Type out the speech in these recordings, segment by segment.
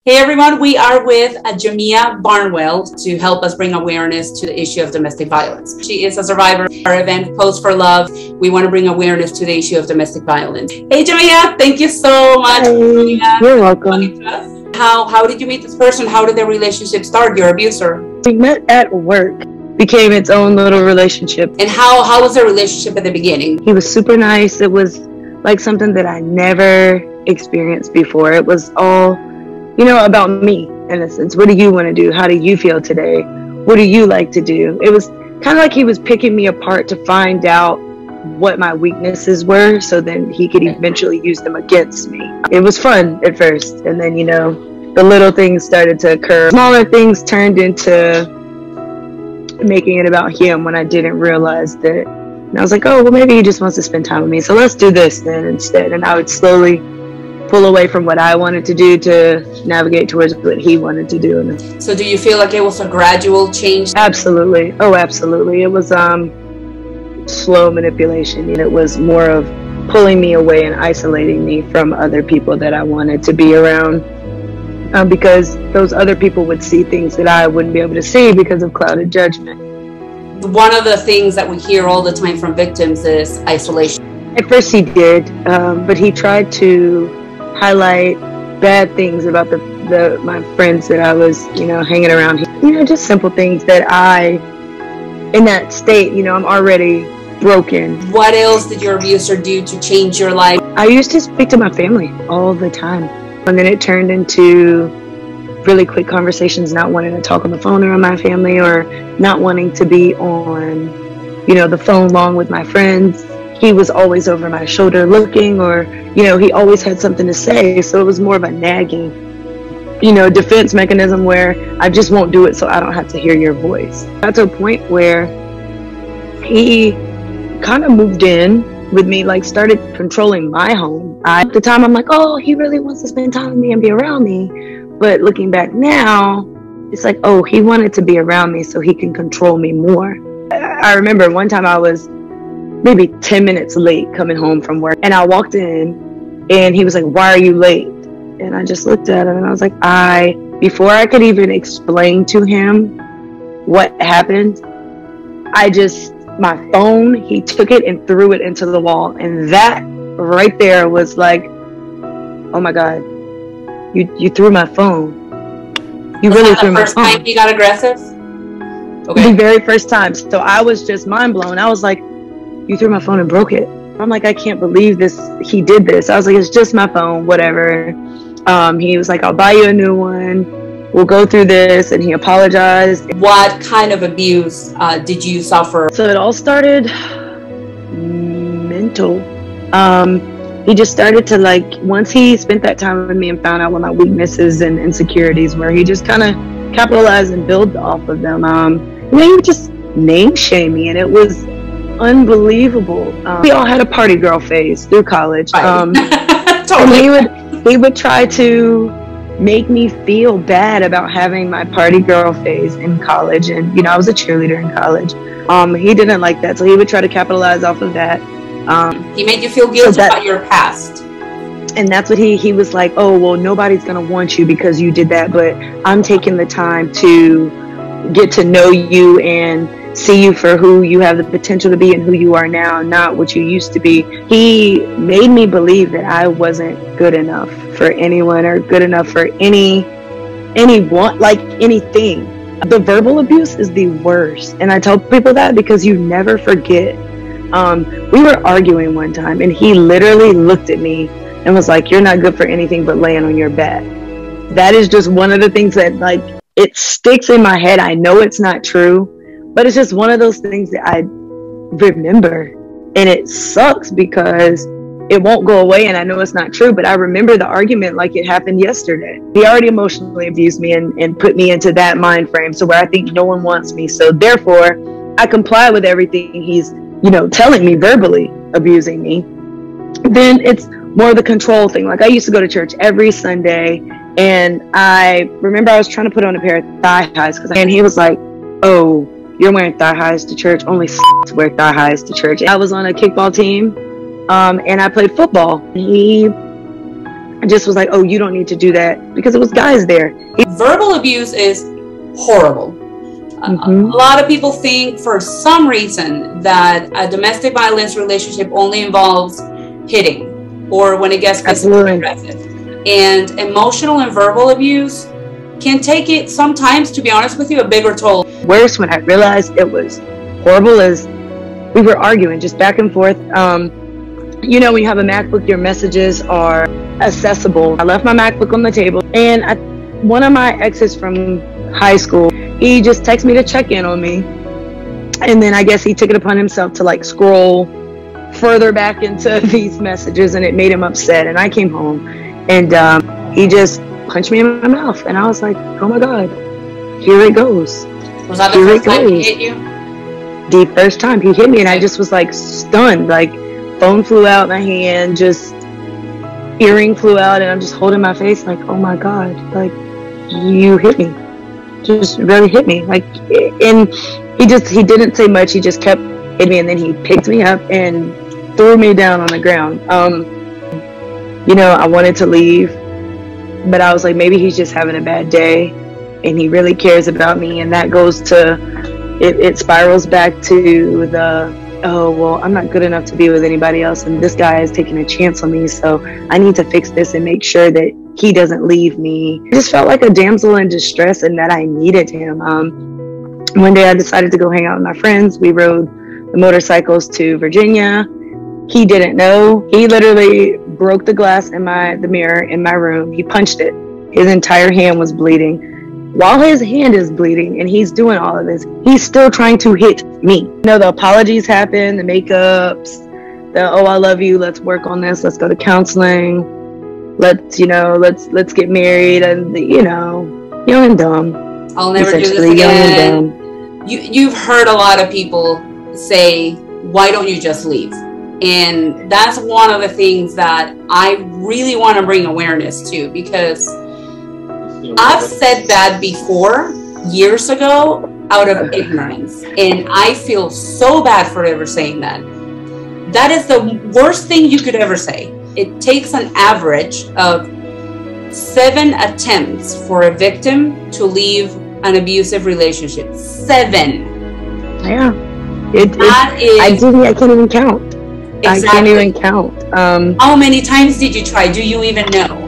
Hey everyone, we are with Jamiya Barnwell to help us bring awareness to the issue of domestic violence. She is a survivor of our event, Pose for Love. We want to bring awareness to the issue of domestic violence. Hey Jamiya, thank you so much. Hey, you're welcome. How did you meet this person? How did the relationship start, your abuser? We met at work, became its own little relationship. And how was the relationship at the beginning? He was super nice. It was like something that I never experienced before. It was all, about me in a sense. What do you want to do? How do you feel today? What do you like to do? It was kind of like he was picking me apart to find out what my weaknesses were so then he could eventually use them against me. It was fun at first, and then the little things started to occur. Smaller things turned into making it about him when I didn't realize that. And I was like, oh, well, maybe he just wants to spend time with me, so let's do this then instead. And I would slowly pull away from what I wanted to do to navigate towards what he wanted to do. So do you feel like it was a gradual change? Absolutely. Oh, absolutely. It was slow manipulation. It was more of pulling me away and isolating me from other people that I wanted to be around, because those other people would see things that I wouldn't be able to see because of clouded judgment. One of the things that we hear all the time from victims is isolation. At first he did, but he tried to highlight bad things about my friends that I was, hanging around. Just simple things that in that state, I'm already broken. What else did your abuser do to change your life? I used to speak to my family all the time, and then it turned into really quick conversations, not wanting to talk on the phone around my family or not wanting to be on, the phone long with my friends. He was always over my shoulder looking, or, he always had something to say. So it was more of a nagging, defense mechanism where I just won't do it so I don't have to hear your voice. Got to a point where he kind of moved in with me, like started controlling my home. At the time, I'm like, oh, he really wants to spend time with me and be around me. But looking back now, it's like, oh, he wanted to be around me so he can control me more. I remember one time I was maybe 10 minutes late coming home from work, and I walked in and he was like, why are you late? And I just looked at him and I was like, before I could even explain to him what happened, my phone, he took it and threw it into the wall. And that right there was like, oh my God, you threw my phone. You really threw my phone. Was that the first time he got aggressive? Okay. The very first time. So I was just mind blown. I was like, you threw my phone and broke it. I'm like, I can't believe this. He did this. I was like, it's just my phone, whatever. He was like, I'll buy you a new one. We'll go through this. And he apologized. What kind of abuse did you suffer? So it all started mental. He just started to once he spent that time with me and found out what my weaknesses and insecurities were, he just kind of capitalized and built off of them. He would just name shame me, and it was unbelievable. We all had a party girl phase through college. Totally. And he would try to make me feel bad about having my party girl phase in college, and I was a cheerleader in college. He didn't like that, so he would try to capitalize off of that. He made you feel guilty about your past. And that's what he was like, oh, well, nobody's gonna want you because you did that, but I'm taking the time to get to know you and see you for who you have the potential to be and who you are now, not what you used to be. He made me believe that I wasn't good enough for anyone or good enough for anyone, like anything. The verbal abuse is the worst, and I tell people that because you never forget. We were arguing one time, and he literally looked at me and was like, you're not good for anything but laying on your back. That is just one of the things that it sticks in my head. I know it's not true, but it's just one of those things that I remember, and it sucks because it won't go away, and I know it's not true, but I remember the argument like it happened yesterday. He already emotionally abused me and put me into that mind frame, so where I think no one wants me, so therefore I comply with everything he's telling me, verbally abusing me. Then it's more of the control thing. Like I used to go to church every Sunday, and I remember I was trying to put on a pair of thigh highs and he was like, oh, you're wearing thigh highs to church? Only wear thigh highs to church. I was on a kickball team, and I played football. He I just was like, oh, you don't need to do that, because it was guys there. Verbal abuse is horrible. A lot of people think for some reason that a domestic violence relationship only involves hitting, or when it gets physically aggressive. And emotional and verbal abuse can take it sometimes, to be honest with you, a bigger toll. Worse, when I realized it was horrible, is we were arguing just back and forth. You know, when you have a MacBook, your messages are accessible. I left my MacBook on the table, and one of my exes from high school, he just texted me to check in on me. And then I guess he took it upon himself to like scroll further back into these messages, and it made him upset. And I came home, and he just punched me in my mouth, and I was like, oh my God, here it goes. Was that the first time he hit you? The first time he hit me, and I just was like stunned. Like, phone flew out my hand, just earring flew out, and I'm just holding my face like, oh my God, like, you hit me. Just really hit me. Like, and he didn't say much. He just kept hitting me, and then he picked me up and threw me down on the ground. You know, I wanted to leave, but I was like, maybe he's just having a bad day, and he really cares about me. And that goes to, it spirals back to the, oh, well, I'm not good enough to be with anybody else, and this guy is taking a chance on me, so I need to fix this and make sure that he doesn't leave me. I just felt like a damsel in distress, and that I needed him. One day I decided to go hang out with my friends. We rode the motorcycles to Virginia. He didn't know. He literally broke the glass in the mirror in my room. He punched it. His entire hand was bleeding. While his hand is bleeding and he's doing all of this, he's still trying to hit me. You know, the apologies happen, the makeups, the, oh, I love you, let's work on this, let's go to counseling, let's get married, and young and dumb. I'll never do this again. You've heard a lot of people say, why don't you just leave? And that's one of the things that I really want to bring awareness to, because I've said that before, years ago, out of ignorance. And I feel so bad for ever saying that. That is the worst thing you could ever say. It takes an average of 7 attempts for a victim to leave an abusive relationship. 7. Yeah. I can't even count. Exactly. I can't even count. How many times did you try? Do you even know?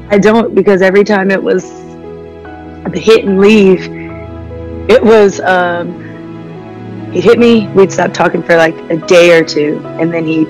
I don't, because every time it was the hit and leave, it was he'd hit me, we'd stop talking for like a day or two, and then he'd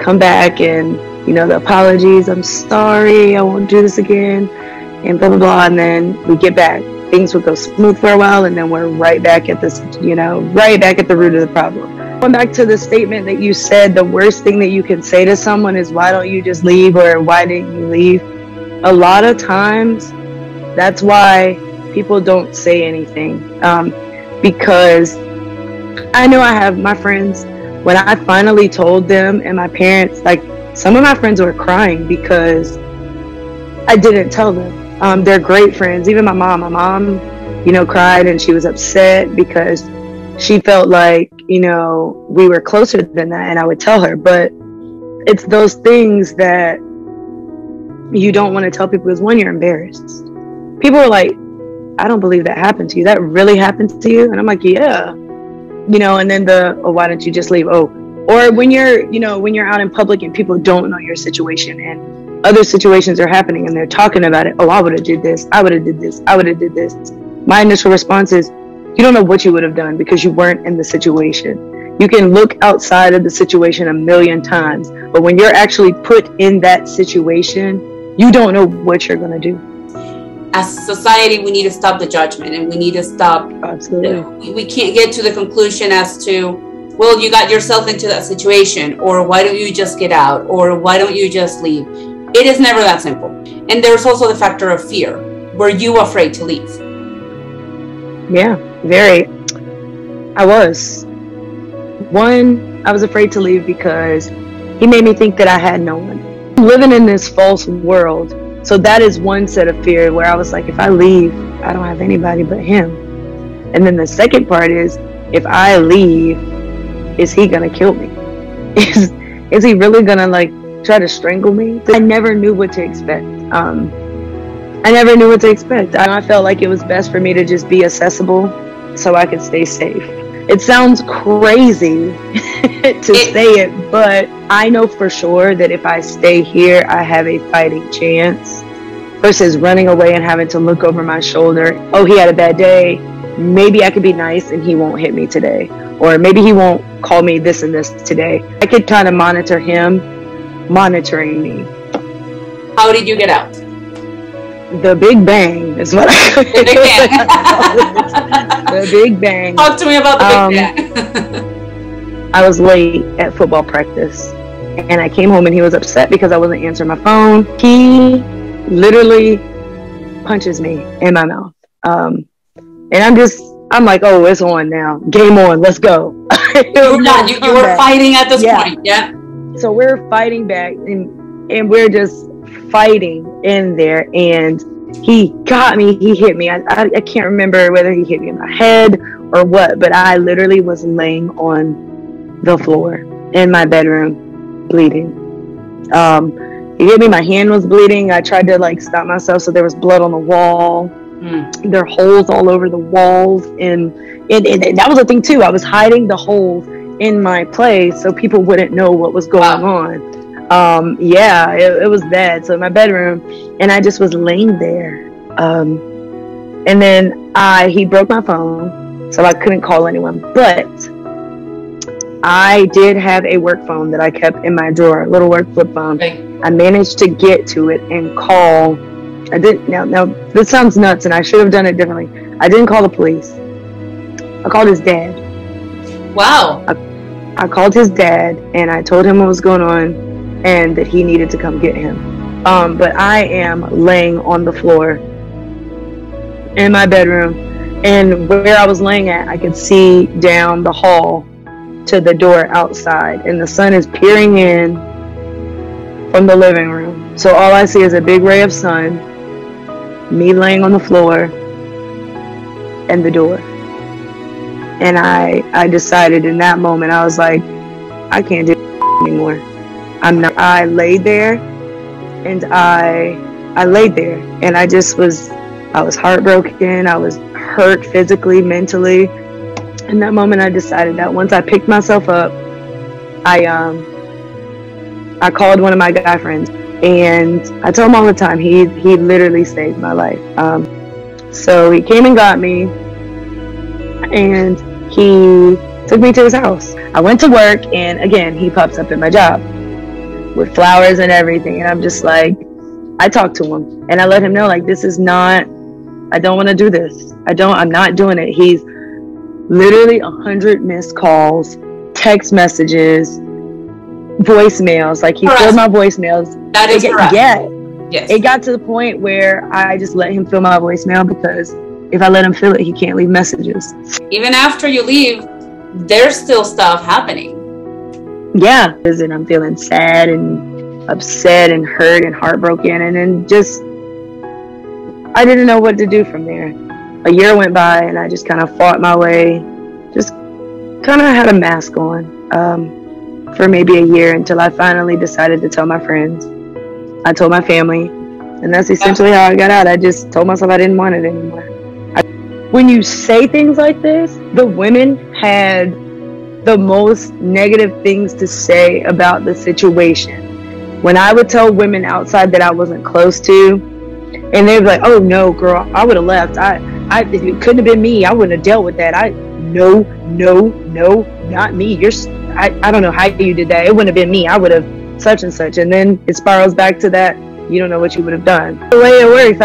come back and, the apologies, I'm sorry, I won't do this again, and blah blah blah, and then we get back. Things would go smooth for a while, and then we're right back at this, right back at the root of the problem. Going back to the statement that you said, the worst thing that you can say to someone is, why don't you just leave, or why didn't you leave? A lot of times, that's why people don't say anything, because I know I have my friends, when I finally told them, and my parents, like, some of my friends were crying because I didn't tell them. They're great friends. Even my mom, cried, and she was upset because she felt like, we were closer than that, and I would tell her. But it's those things that you don't want to tell people, because one, you're embarrassed. People are like, I don't believe that happened to you. That really happened to you? And I'm like, yeah. And then why don't you just leave? Oh, or when you're out in public and people don't know your situation, and other situations are happening and they're talking about it. Oh, I would have did this. I would have did this. I would have did this. My initial response is, you don't know what you would have done because you weren't in the situation. You can look outside of the situation a million times, but when you're actually put in that situation, you don't know what you're going to do. As a society, we need to stop the judgment, and we need to stop. Absolutely. We can't get to the conclusion as to, well, you got yourself into that situation, or why don't you just get out, or why don't you just leave? It is never that simple. And there's also the factor of fear. Were you afraid to leave? Yeah, very. I was. One, I was afraid to leave because he made me think that I had no one. Living in this false world. So that is one set of fear, where I was like, if I leave, I don't have anybody but him. And then the second part is, if I leave, is he gonna kill me? Is he really gonna like try to strangle me. I never knew what to expect. I never knew what to expect. I felt like it was best for me to just be accessible so I could stay safe. It sounds crazy to say it, but I know for sure that if I stay here, I have a fighting chance versus running away and having to look over my shoulder. Oh, he had a bad day. Maybe I could be nice and he won't hit me today. Or maybe he won't call me this and this today. I could kind of monitor him monitoring me. How did you get out? The Big Bang is what I The Big Bang. The Big Bang. Talk to me about the Big Bang. I was late at football practice and I came home and he was upset because I wasn't answering my phone. He literally punches me in my mouth. And I'm like, oh, it's on now. Game on. Let's go. You were fighting at this point. Yeah. So we're fighting back and we're just fighting in there, and he got me. He hit me. I can't remember whether he hit me in my head or what, but I literally was laying on the floor in my bedroom bleeding. He hit me. My hand was bleeding. I tried to stop myself, so there was blood on the wall. There are holes all over the walls, and that was the thing too. I was hiding the holes in my place so people wouldn't know what was going on. It was bad. So in my bedroom, and I just was laying there. And then he broke my phone, so I couldn't call anyone. But I did have a work phone that I kept in my drawer, a little work flip phone. Okay. I managed to get to it and call. I didn't. Now this sounds nuts, and I should have done it differently. I didn't call the police. I called his dad. Wow. I called his dad and I told him what was going on and that he needed to come get him. But I am laying on the floor in my bedroom, and where I was laying at, I could see down the hall to the door outside, and the sun is peering in from the living room. So all I see is a big ray of sun, me laying on the floor, and the door. And I decided in that moment, I was like, I can't do anymore. I laid there, and I laid there, and I was heartbroken. I was hurt physically, mentally. In that moment, I decided that once I picked myself up, I called one of my guy friends, and I told him all the time. He literally saved my life. So he came and got me, and he took me to his house. I went to work, and again, he pops up at my job with flowers and everything, and I'm just like, I talked to him, and I let him know, this is not, I don't want to do this. I'm not doing it. He's literally 100 missed calls, text messages, voicemails. He filled my voicemails. That is correct. Yeah. Yes. It got to the point where I just let him fill my voicemail, because if I let him fill it, he can't leave messages. Even after you leave, there's still stuff happening. Yeah. And I'm feeling sad and upset and hurt and heartbroken. And then I didn't know what to do from there. A year went by, and I just kind of fought my way. Just kind of had a mask on for maybe a year, until I finally decided to tell my friends. I told my family. And that's essentially how I got out. I just told myself I didn't want it anymore. When you say things like this, the women had the most negative things to say about the situation. When I would tell women outside that I wasn't close to, and they'd be like, oh no, girl, I would have left. If it couldn't have been me, I wouldn't have dealt with that. No, not me. I don't know how you did that. It wouldn't have been me. I would have such and such. And then it spirals back to that. You don't know what you would have done. The way it works,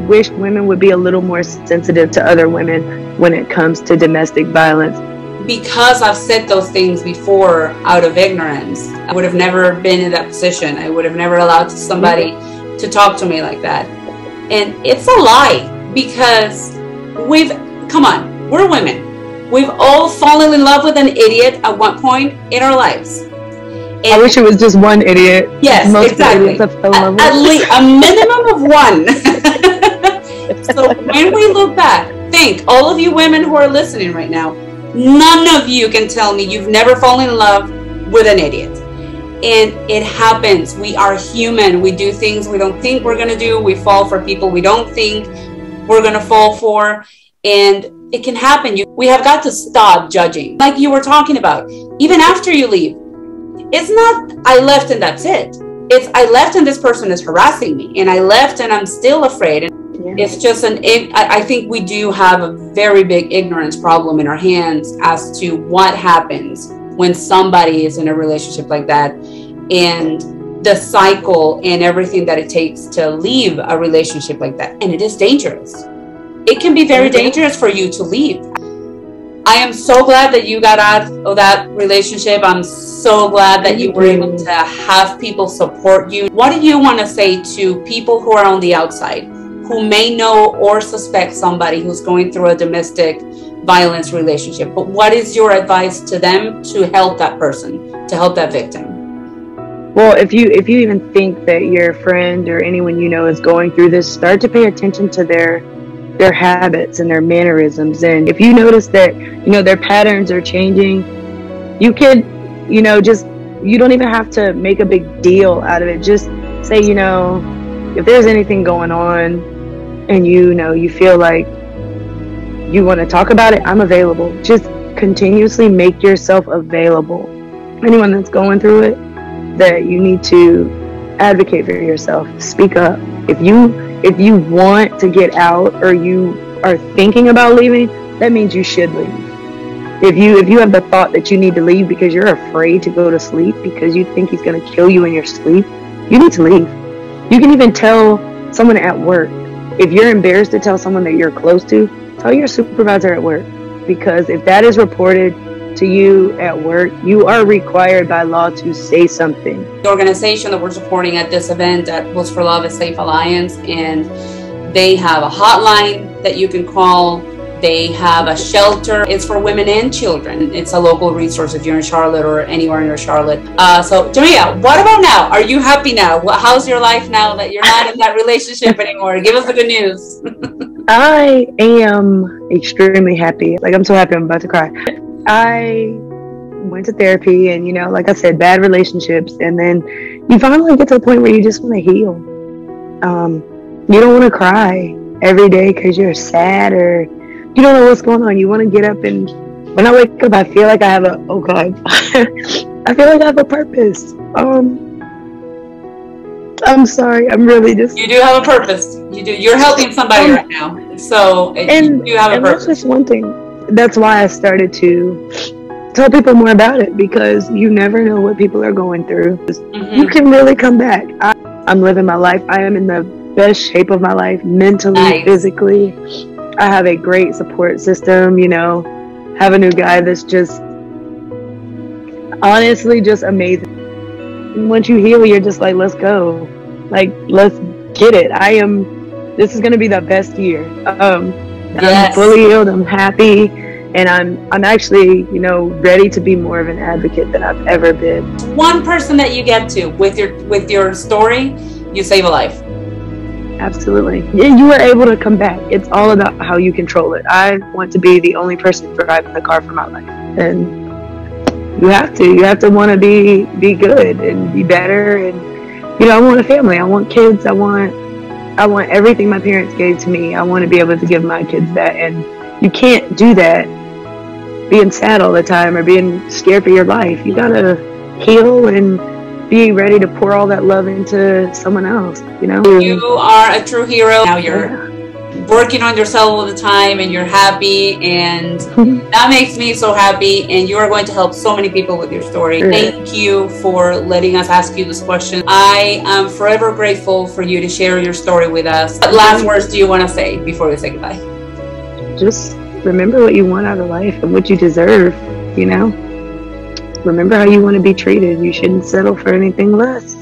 wish women would be a little more sensitive to other women when it comes to domestic violence. Because I've said those things before out of ignorance, I would have never been in that position. I would have never allowed somebody to talk to me like that. And it's a lie, because we're women. We've all fallen in love with an idiot at one point in our lives. And I wish it was just one idiot. Yes, most exactly. At least a minimum of one. So when we look back, think, all of you women who are listening right now, none of you can tell me you've never fallen in love with an idiot. And it happens. We are human. We do things we don't think we're going to do. We fall for people we don't think we're going to fall for. And it can happen. We have got to stop judging. Like you were talking about, even after you leave, it's not I left and that's it. It's I left and this person is harassing me, and I left and I'm still afraid. And it's just I think we do have a very big ignorance problem in our hands as to what happens when somebody is in a relationship like that, and the cycle and everything that it takes to leave a relationship like that. And it is dangerous. It can be very dangerous for you to leave. I am so glad that you got out of that relationship. I'm so glad that you were able to have people support you. What do you want to say to people who are on the outside, who may know or suspect somebody who's going through a domestic violence relationship? But what is your advice to them to help that person, to help that victim? Well, if you even think that your friend or anyone you know is going through this, start to pay attention to their habits and their mannerisms. And if you notice that, their patterns are changing, you could, just, you don't even have to make a big deal out of it. Just say, if there's anything going on and you feel like you want to talk about it, I'm available. Just continuously make yourself available. Anyone that's going through it, that you need to advocate for yourself. Speak up. If you want to get out, or you are thinking about leaving, that means you should leave. If you have the thought that you need to leave because you're afraid to go to sleep, because you think he's going to kill you in your sleep, you need to leave. You can even tell someone at work. If you're embarrassed to tell someone that you're close to, tell your supervisor at work. Because if that is reported to you at work, you are required by law to say something. The organization that we're supporting at this event at Wolves for Love is Safe Alliance, and they have a hotline that you can call. They have a shelter. It's for women and children. It's a local resource if you're in Charlotte or anywhere near Charlotte. So, Jameya, what about now? Are you happy now? How's your life now that you're not in that relationship anymore? Give us the good news. I am extremely happy. Like, I'm so happy I'm about to cry. I went to therapy, and like I said, bad relationships, and then you finally get to the point where you just want to heal. You don't want to cry every day because you're sad or you don't know what's going on. You want to get up, and when I wake up, I feel like I have I feel like I have a purpose. I'm sorry, I'm really just... You do have a purpose. You do. You're helping somebody right now, so you do have a purpose. That's just one thing. That's why I started to tell people more about it, because you never know what people are going through. You can really come back. I'm living my life. I am in the best shape of my life, mentally, physically. I have a great support system, have a new guy that's just honestly just amazing. Once you heal, you're just like, let's go. Like, let's get it. This is going to be the best year. I'm fully healed. I'm happy, and I'm actually, ready to be more of an advocate than I've ever been. One person that you get to with your story, you save a life. Absolutely. Yeah, you were able to come back. It's all about how you control it. I want to be the only person driving the car for my life, and you have to want to be good and be better. And I want a family. I want kids. I want everything my parents gave to me. I want to be able to give my kids that. And you can't do that being sad all the time or being scared for your life. You gotta heal and be ready to pour all that love into someone else. You are a true hero. Now you're working on yourself all the time, and you're happy, and that makes me so happy. And you are going to help so many people with your story. Thank you for letting us ask you this question. I am forever grateful for you to share your story with us. What last words do you want to say before we say goodbye? Just remember what you want out of life and what you deserve. Remember how you want to be treated. You shouldn't settle for anything less.